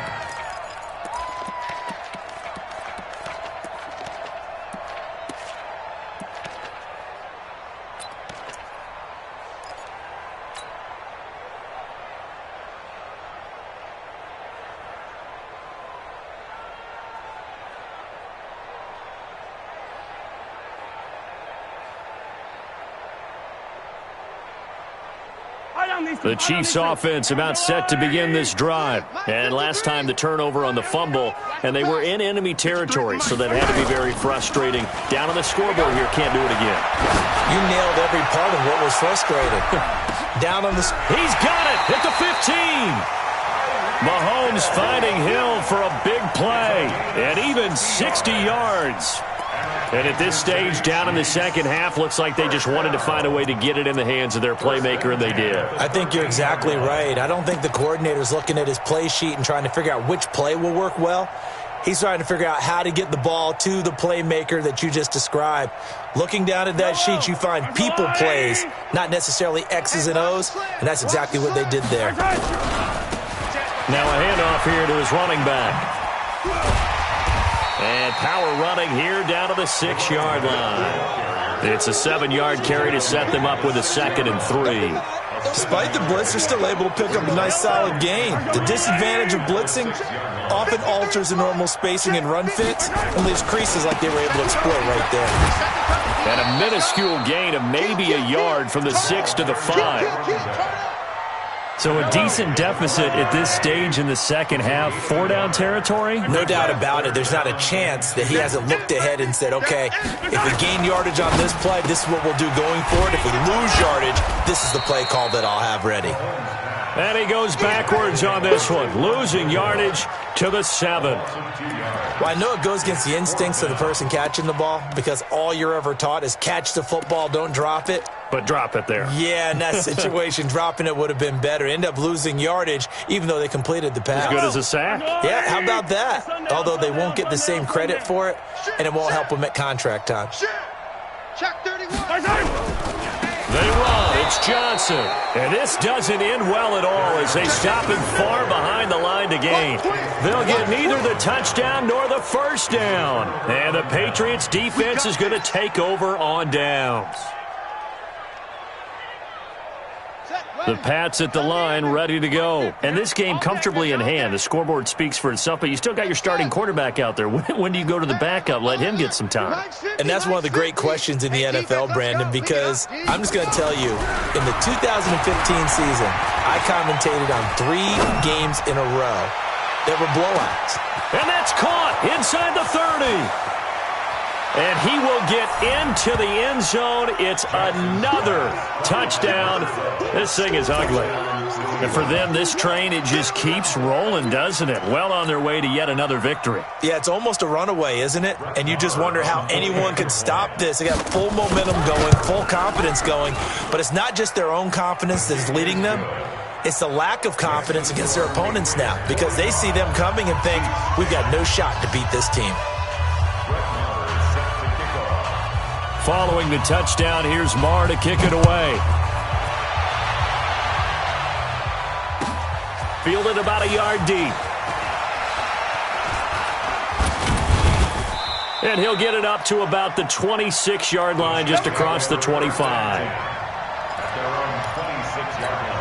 C: The Chiefs offense about set to begin this drive. And last time the turnover on the fumble, and they were in enemy territory, so that had to be very frustrating. Down on the scoreboard here, can't do it again.
D: You nailed every part of what was frustrating. Down on the...
C: He's got it at the 15. Mahomes finding Hill for a big play, and even 60 yards. And at this stage, down in the second half, looks like they just wanted to find a way to get it in the hands of their playmaker, and they did.
D: I think you're exactly right. I don't think the coordinator's looking at his play sheet and trying to figure out which play will work well. He's trying to figure out how to get the ball to the playmaker that you just described. Looking down at that sheet, you find people plays, not necessarily X's and O's, and that's exactly what they did there.
C: Now a handoff here to his running back. And power running here down to the 6-yard line. It's a 7-yard carry to set them up with a 2nd and 3.
D: Despite the blitz, they're still able to pick up a nice solid gain. The disadvantage of blitzing often alters the normal spacing and run fits and leaves creases like they were able to exploit right there.
C: And a minuscule gain of maybe a yard from the 6 to the 5. So a decent deficit at this stage in the second half. 4-down territory?
D: No doubt about it. There's not a chance that he hasn't looked ahead and said, okay, if we gain yardage on this play, this is what we'll do going forward. If we lose yardage, this is the play call that I'll have ready.
C: And he goes backwards on this one, losing yardage to the 7.
D: Well, I know it goes against the instincts of the person catching the ball because all you're ever taught is catch the football, don't drop it.
C: But drop it there.
D: Yeah, in that situation, dropping it would have been better. End up losing yardage, even though they completed the pass.
C: As good as a sack.
D: Yeah, how about that? Although they won't get the same credit for it, and it won't help them at contract time.
F: Check 31.
C: They run. It's Johnson. And this doesn't end well at all as they stop him far behind the line to gain. They'll get neither the touchdown nor the first down. And the Patriots defense is going to take over on downs. The Pats at the line, ready to go. And this game comfortably in hand. The scoreboard speaks for itself, but you still got your starting quarterback out there. When do you go to the backup? Let him get some time.
D: And that's one of the great questions in the NFL, Brandon, because I'm just going to tell you, in the 2015 season, I commentated on 3 games in a row that were blowouts.
C: And that's caught inside the 30. And he will get into the end zone. It's another touchdown. This thing is ugly. And for them, this train, it just keeps rolling, doesn't it? Well on their way to yet another victory.
D: Yeah, it's almost a runaway, isn't it? And you just wonder how anyone could stop this. They got full momentum going, full confidence going. But it's not just their own confidence that's leading them. It's the lack of confidence against their opponents now because they see them coming and think, we've got no shot to beat this team.
C: Following the touchdown, here's Marr to kick it away. Fielded about a yard deep. And he'll get it up to about the 26-yard line, just across the 25.
E: At their own 26-yard line.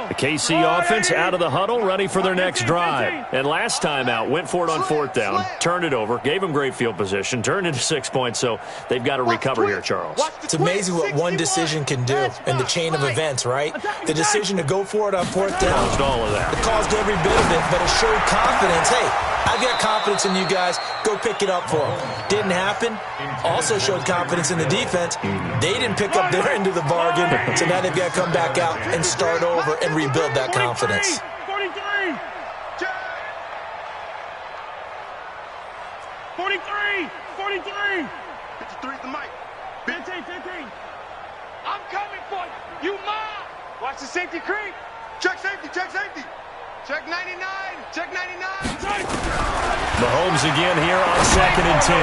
C: The KC offense out of the huddle, ready for their next drive. And last time out, went for it on 4th down, turned it over, gave them great field position, turned into 6 points, so they've got to recover here, Charles.
D: It's amazing what one decision can do in the chain of events, right? The decision to go for it on 4th down.
C: Caused all of that.
D: It caused every bit of it, but it showed confidence. Hey, I've got confidence in you guys. Go pick it up for them. Didn't happen. Also showed confidence in the defense. They didn't pick up their end of the bargain, so now they've got to come back out and start over and rebuild that confidence.
H: 43. 43. 43.
F: 53's the mic.
H: 15. 15.
G: I'm coming for you. You mine. Watch the safety creep.
F: Check safety. Check safety. Check 99. Check 99.
C: Mahomes again here on 2nd and 10.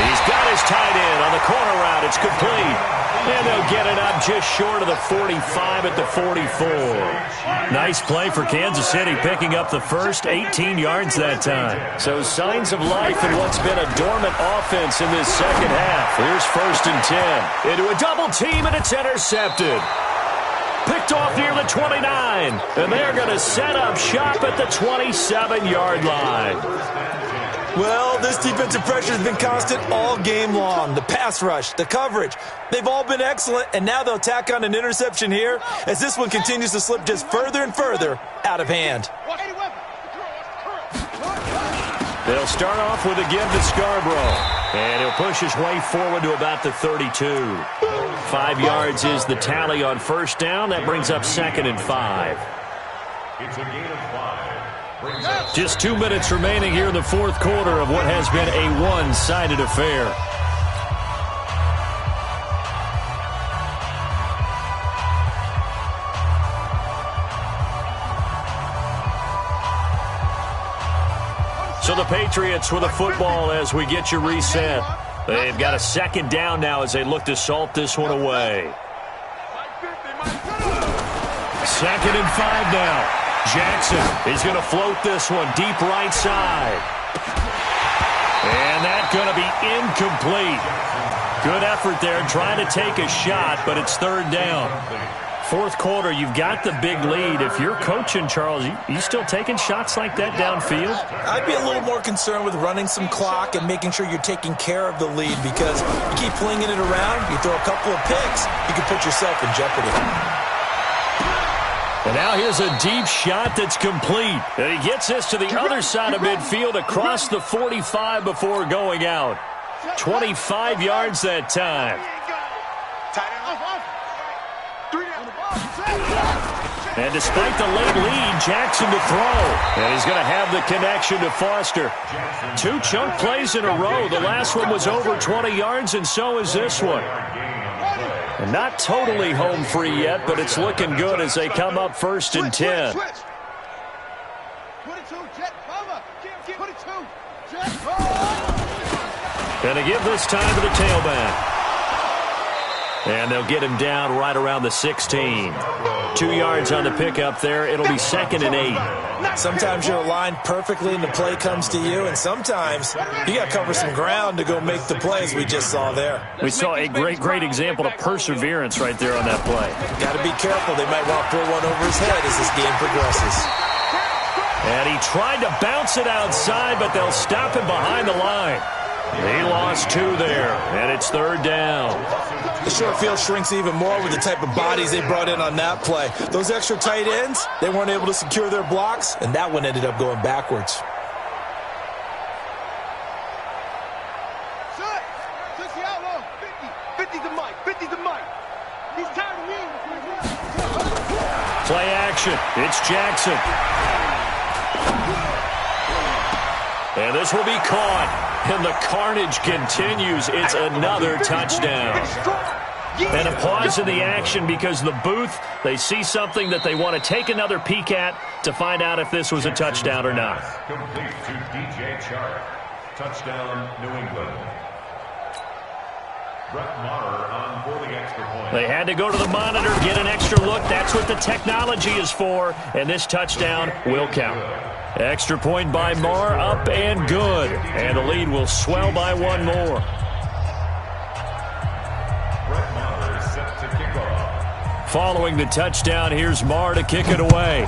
C: He's got his tight end on the corner route. It's complete. And they'll get it up just short of the 45 at the 44. Nice play for Kansas City, picking up the first 18 yards that time. So signs of life in what's been a dormant offense in this second half. Here's 1st and 10. Into a double team, and it's intercepted. Picked off near the 29. And they're going to set up shop at the 27-yard line.
D: Well, this defensive pressure has been constant all game long. The pass rush, the coverage, they've all been excellent, and now they'll tack on an interception here as this one continues to slip just further and further out of hand.
C: They'll start off with a give to Scarborough, and he'll push his way forward to about the 32. 5 yards is the tally on 1st down. That brings up 2nd and 5.
E: It's a gain of 5.
C: Just 2 minutes remaining here in the 4th quarter of what has been a one-sided affair. So the Patriots with a football as we get you reset. They've got a 2nd down now as they look to salt this one away. 2nd and 5 now. Jackson is going to float this one deep right side. And that's going to be incomplete. Good effort there trying to take a shot, but it's 3rd down. Fourth quarter, you've got the big lead. If you're coaching, Charles, you still taking shots like that downfield?
D: I'd be a little more concerned with running some clock and making sure you're taking care of the lead, because you keep flinging it around, you throw a couple of picks, you can put yourself in jeopardy.
C: And now here's a deep shot that's complete. And he gets this to the other side of midfield across the 45 before going out. 25 yards that time. And despite the late lead, Jackson to throw. And he's going to have the connection to Foster. 2 chunk plays in a row. The last one was over 20 yards, and so is this one. And not totally home free yet, but it's looking good as they come up 1st and 10. And they give this time to the tailback. And they'll get him down right around the 16. 2 yards on the pickup there. It'll be 2nd and 8.
D: Sometimes you're aligned perfectly and the play comes to you, and sometimes you got to cover some ground to go make the plays we just saw there.
C: We saw a great example of perseverance right there on that play.
D: Got to be careful. They might want to throw one over his head as this game progresses.
C: And he tried to bounce it outside, but they'll stop him behind the line. He lost 2 there, and it's 3rd down.
D: The short field shrinks even more with the type of bodies they brought in on that play. Those extra tight ends, they weren't able to secure their blocks, and that one ended up going backwards.
C: Play action. It's Jackson. And this will be caught. And the carnage continues. It's another touchdown. And a pause in the action because the booth, they see something that they want to take another peek at to find out if this was a touchdown or not.
E: Complete to DJ Chark. Touchdown, New England. Brett Maher on for the extra point.
C: They had to go to the monitor, get an extra look. That's what the technology is for. And this touchdown will count. Extra point by Maher, up and good. And the lead will swell by 1 more.
E: Brett Maher set to kick off.
C: Following the touchdown, here's Maher to kick it away.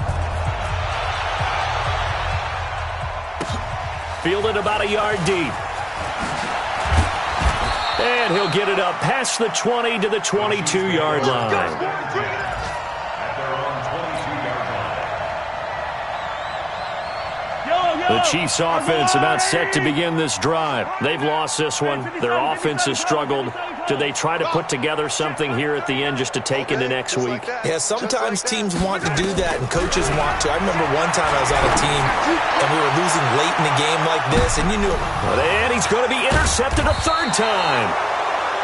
C: Fielded about a yard deep. And he'll get it up past the 20 to the 22-yard line. The Chiefs' offense about set to begin this drive. They've lost this one. Their offense has struggled. Do they try to put together something here at the end just to take into next week?
D: Yeah, sometimes teams want to do that and coaches want to. I remember one time I was on a team and we were losing late in the game like this, and you knew it.
C: And he's going to be intercepted a 3rd time.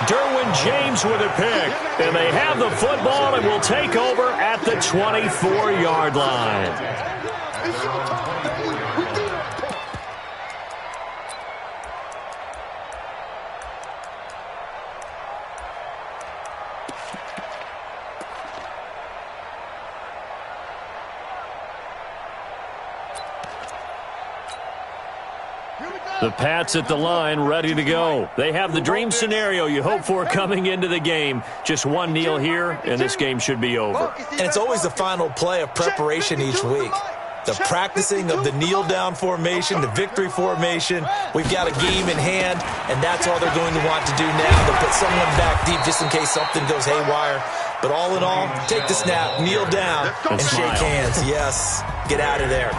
C: Derwin James with a pick. And they have the football and will take over at the 24-yard line. The Pats at the line, ready to go. They have the dream scenario you hope for coming into the game. Just one kneel here, and this game should be over.
D: And it's always the final play of preparation each week. The practicing of the kneel-down formation, the victory formation. We've got a game in hand, and that's all they're going to want to do now. They'll put someone back deep just in case something goes haywire. But all in all, take the snap, kneel down, and shake hands. Yes, get out of there.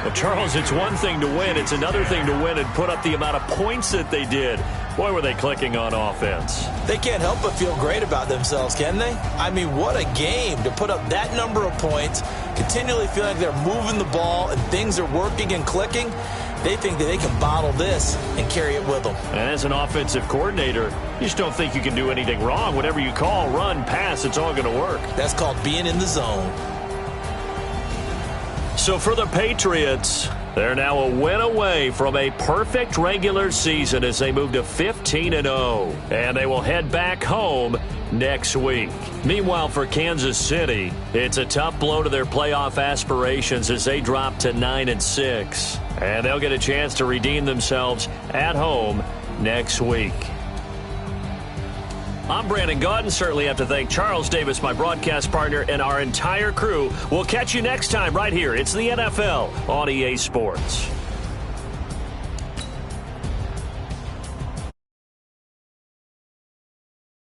C: Well, Charles, it's one thing to win. It's another thing to win and put up the amount of points that they did. Boy, were they clicking on offense.
D: They can't help but feel great about themselves, can they? I mean, what a game to put up that number of points, continually feeling like they're moving the ball and things are working and clicking. They think that they can bottle this and carry it with them.
C: And as an offensive coordinator, you just don't think you can do anything wrong. Whatever you call, run, pass, it's all going to work.
D: That's called being in the zone.
C: So for the Patriots, they're now a win away from a perfect regular season as they move to 15-0. And they will head back home next week. Meanwhile, for Kansas City, it's a tough blow to their playoff aspirations as they drop to 9-6. And they'll get a chance to redeem themselves at home next week. I'm Brandon Gaudin. Certainly have to thank Charles Davis, my broadcast partner, and our entire crew. We'll catch you next time right here. It's the NFL on EA Sports.